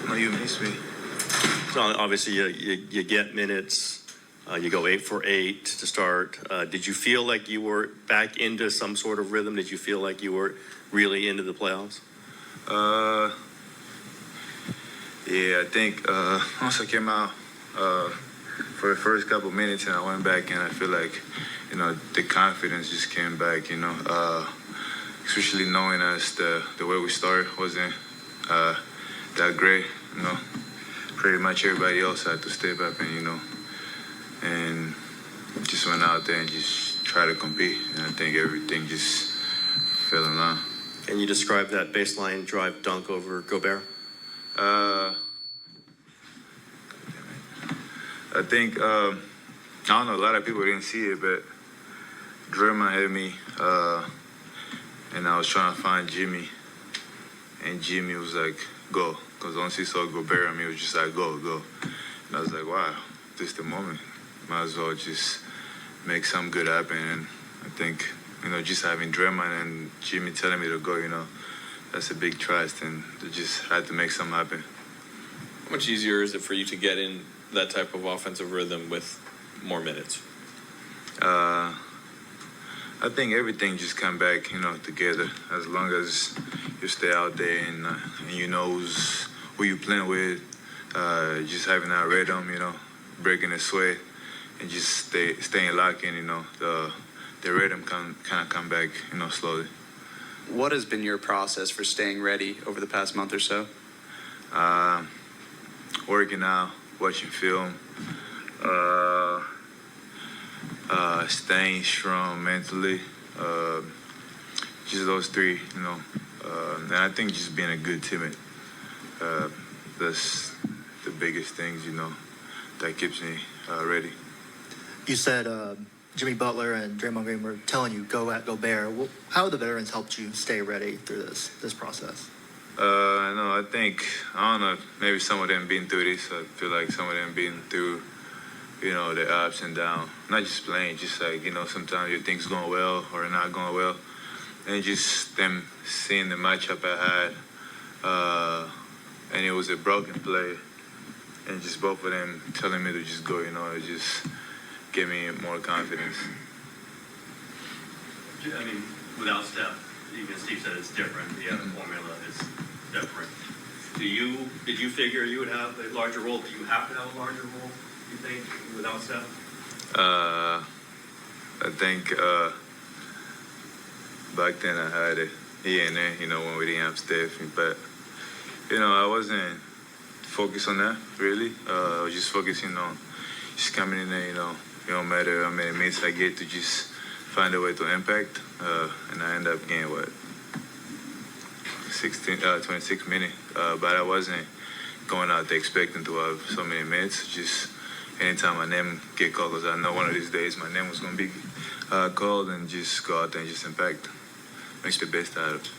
No, you missed me. So obviously you get minutes. You go 8 for 8 to start. Did you feel like you were back into some sort of rhythm? Did you feel like you were really into the playoffs? Yeah, I think once I came out for the first couple minutes and I went back and I feel like, the confidence just came back, especially knowing us the way we started wasn't that great, Pretty much everybody else had to step up and just went out there and just try to compete. And I think everything just fell in line. Can you describe that baseline drive dunk over Gobert? I think, I don't know, a lot of people didn't see it, but Draymond had me, and I was trying to find Jimmy, and Jimmy was like, go. Because once he saw Gobert, he was just like, go. And I was like, wow, this is the moment. Might as well just make something good happen. And I think, just having Draymond and Jimmy telling me to go, that's a big trust, and they just had to make something happen. How much easier is it for you to get in that type of offensive rhythm with more minutes? I think everything just come back, together. As long as you stay out there and you know who you playing with, just having that rhythm, breaking the sweat, and just staying locked in, the rhythm kind of come back, slowly. What has been your process for staying ready over the past month or so? Working out, watching film, staying strong mentally, just those three, and I think just being a good teammate, that's the biggest things, that keeps me ready. You said Jimmy Butler and Draymond Green were telling you go at Gobert. How have the veterans helped you stay ready through this process? No, I think, I don't know, maybe some of them been through this. I feel like some of them been through, the ups and downs. Not just playing, just like, sometimes your things going well or not going well. And just them seeing the matchup I had, and it was a broken play. And just both of them telling me to just go, it just gave me more confidence. I mean, without Steph, even Steve said it's different. The other formula is different. Did you figure you would have a larger role? Do you have to have a larger role, you think, without Steph? I think back then I had it here and there, when we didn't have Steph. But, I wasn't focused on that, really. I was just focusing on just coming in there, it don't matter how many minutes I get to just find a way to impact. And I ended up getting, 26 minutes. But I wasn't going out there expecting to have so many minutes. Just anytime my name get called, because I know one of these days my name was going to be called, and just go out there and just impact. Make the best out of it.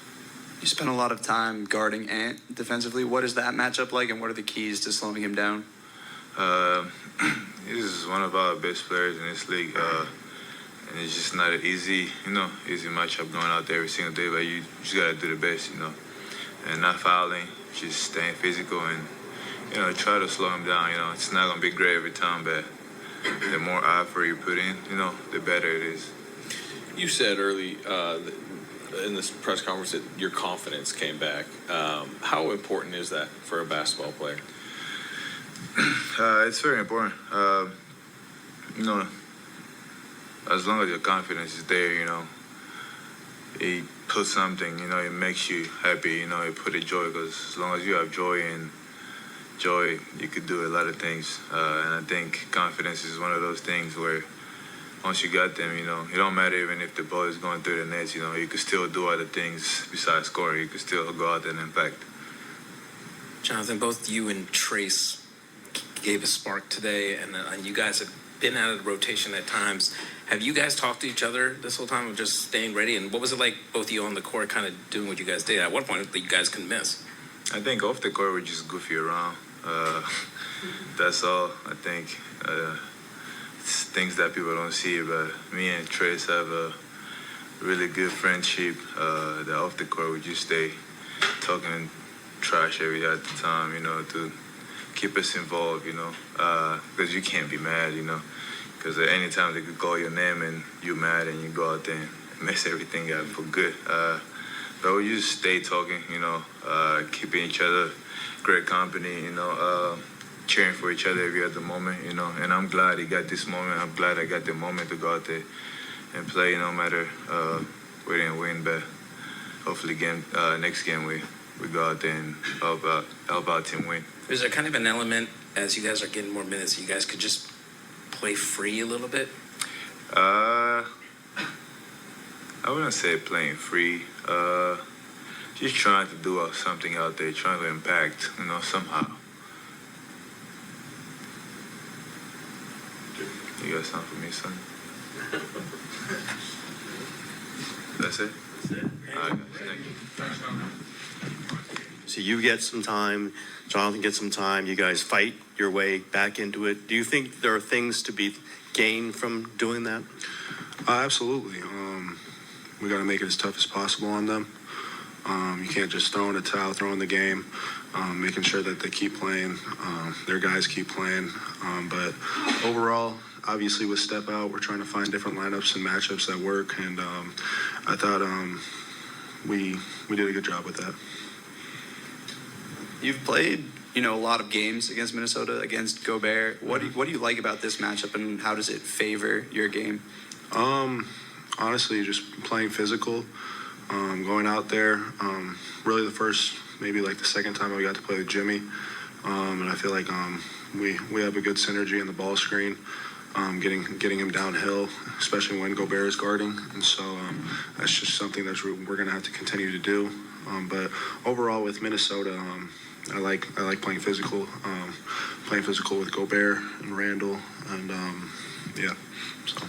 You spent a lot of time guarding Ant defensively. What is that matchup like, and what are the keys to slowing him down? This is one of our best players in this league. And it's just not an easy matchup going out there every single day, but you just got to do the best, and not fouling, just staying physical and, try to slow him down. It's not going to be great every time, but the more effort you put in, the better it is. You said early in this press conference that your confidence came back. How important is that for a basketball player? It's very important. As long as your confidence is there, it puts something, it makes you happy, it put a joy, because as long as you have joy, you could do a lot of things. And I think confidence is one of those things where once you got them, it don't matter even if the ball is going through the nets, you could still do other things besides scoring. You could still go out there and impact. Jonathan, both you and Trace gave a spark today, and you guys have been out of the rotation at times. Have you guys talked to each other this whole time of just staying ready? And what was it like, both of you on the court, kind of doing what you guys did? At one point, that you guys couldn't miss. I think off the court, we just goofy around. That's all. I think it's things that people don't see, but me and Trace have a really good friendship. That off the court, we just stay talking trash every at the time, to keep us involved, because you can't be mad, because at any time they could call your name and you're mad and you go out there and mess everything up for good. But we just stay talking, keeping each other great company, cheering for each other every other moment, and I'm glad he got this moment. I'm glad I got the moment to go out there and play, no matter we didn't win, but hopefully next game we go out there and help our team win. Is there kind of an element as you guys are getting more minutes, you guys could just play free a little bit? I wouldn't say playing free. Just trying to do something out there, trying to impact, somehow. You got something for me, son? That's it? That's it. All right, guys, thank you. So you get some time, Jonathan gets some time, you guys fight your way back into it. Do you think there are things to be gained from doing that? Absolutely. We got to make it as tough as possible on them. You can't just throw in a towel, throw in the game, making sure that they keep playing, their guys keep playing. But overall, obviously with Steph out, we're trying to find different lineups and matchups that work. And I thought we did a good job with that. You've played, a lot of games against Minnesota, against Gobert. What do you like about this matchup, and how does it favor your game? Honestly, just playing physical, going out there. Really the first, maybe like the second time I got to play with Jimmy. And I feel like we have a good synergy in the ball screen, getting him downhill, especially when Gobert is guarding. And so that's just something that we're going to have to continue to do. But overall with Minnesota, I like playing physical with Gobert and Randall, and yeah. So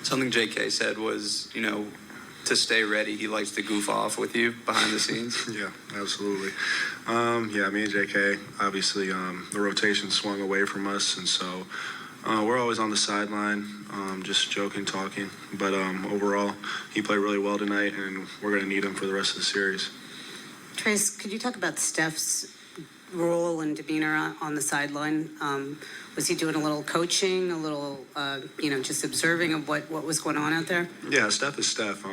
Something JK said was, to stay ready, he likes to goof off with you behind the scenes. yeah, absolutely. Yeah, me and JK, obviously the rotation swung away from us, and so we're always on the sideline, just joking, talking. But overall, he played really well tonight, and we're going to need him for the rest of the series. Trace, could you talk about Steph's role and demeanor on the sideline? Was he doing a little coaching, a little, just observing of what was going on out there? Yeah, Steph is Steph.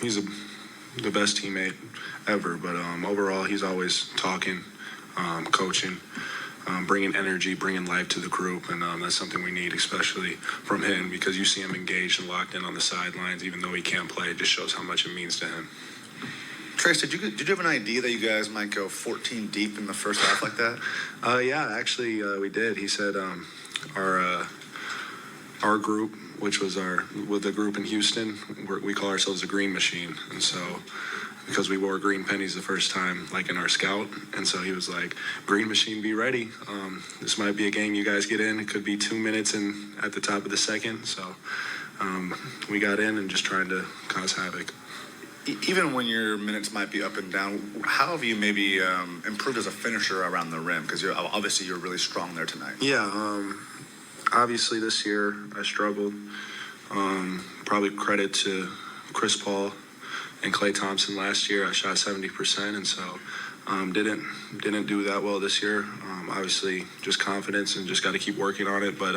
He's the best teammate ever, but overall, he's always talking, coaching, bringing energy, bringing life to the group, and that's something we need, especially from him, because you see him engaged and locked in on the sidelines, even though he can't play. It just shows how much it means to him. Trace, did you have an idea that you guys might go 14 deep in the first half like that? Yeah, actually, we did. He said our group, which was with the group in Houston, we call ourselves a green machine, and so because we wore green pennies the first time, like in our scout, and so he was like, "Green machine, be ready. This might be a game you guys get in. It could be 2 minutes in at the top of the second." So we got in and just trying to cause havoc. Even when your minutes might be up and down, how have you maybe improved as a finisher around the rim? Because you're really strong there tonight. Yeah, obviously this year I struggled. Probably credit to Chris Paul and Klay Thompson last year. I shot 70%, and so didn't do that well this year. Obviously, just confidence and just got to keep working on it. But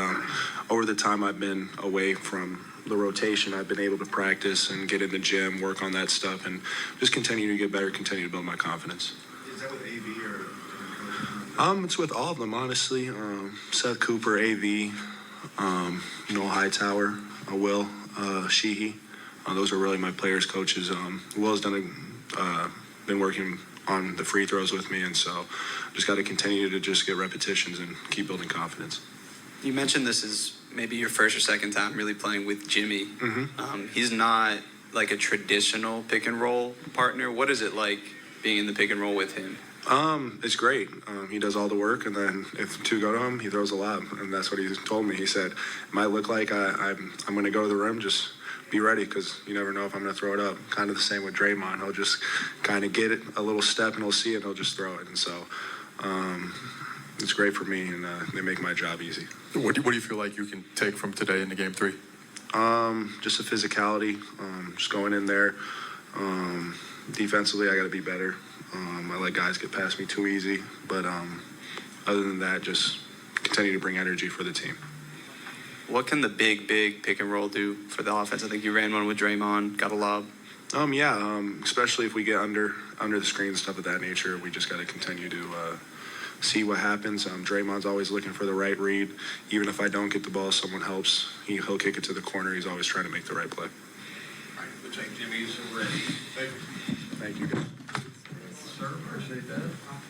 over the time I've been away from the rotation, I've been able to practice and get in the gym, work on that stuff, and just continue to get better, continue to build my confidence. Is that with AV or? It's with all of them, honestly. Seth Cooper, AV, Noel Hightower, Will, Sheehy. Those are really my players' coaches. Will's been working on the free throws with me, and so just got to continue to just get repetitions and keep building confidence. You mentioned this is maybe your first or second time really playing with Jimmy. Mm-hmm. He's not like a traditional pick and roll partner. What is it like being in the pick and roll with him? It's great. He does all the work, and then if two go to him, he throws a lob, and that's what he told me. He said, "It might look like I'm going to go to the rim, just be ready, because you never know if I'm going to throw it up." Kind of the same with Draymond. He'll just kind of get it a little step, and he'll see it, and he'll just throw it. And so it's great for me, and they make my job easy. What do you feel like you can take from today into Game 3? Just the physicality, just going in there. Defensively, I got to be better. I let guys get past me too easy, but other than that, just continue to bring energy for the team. What can the big pick and roll do for the offense? I think you ran one with Draymond, got a lob. Especially if we get under the screen and stuff of that nature, we just got to continue to see what happens. Draymond's always looking for the right read. Even if I don't get the ball, someone helps. He'll kick it to the corner. He's always trying to make the right play. All right, looks like Jimmy's ready. Thank you, guys. Sir, appreciate that.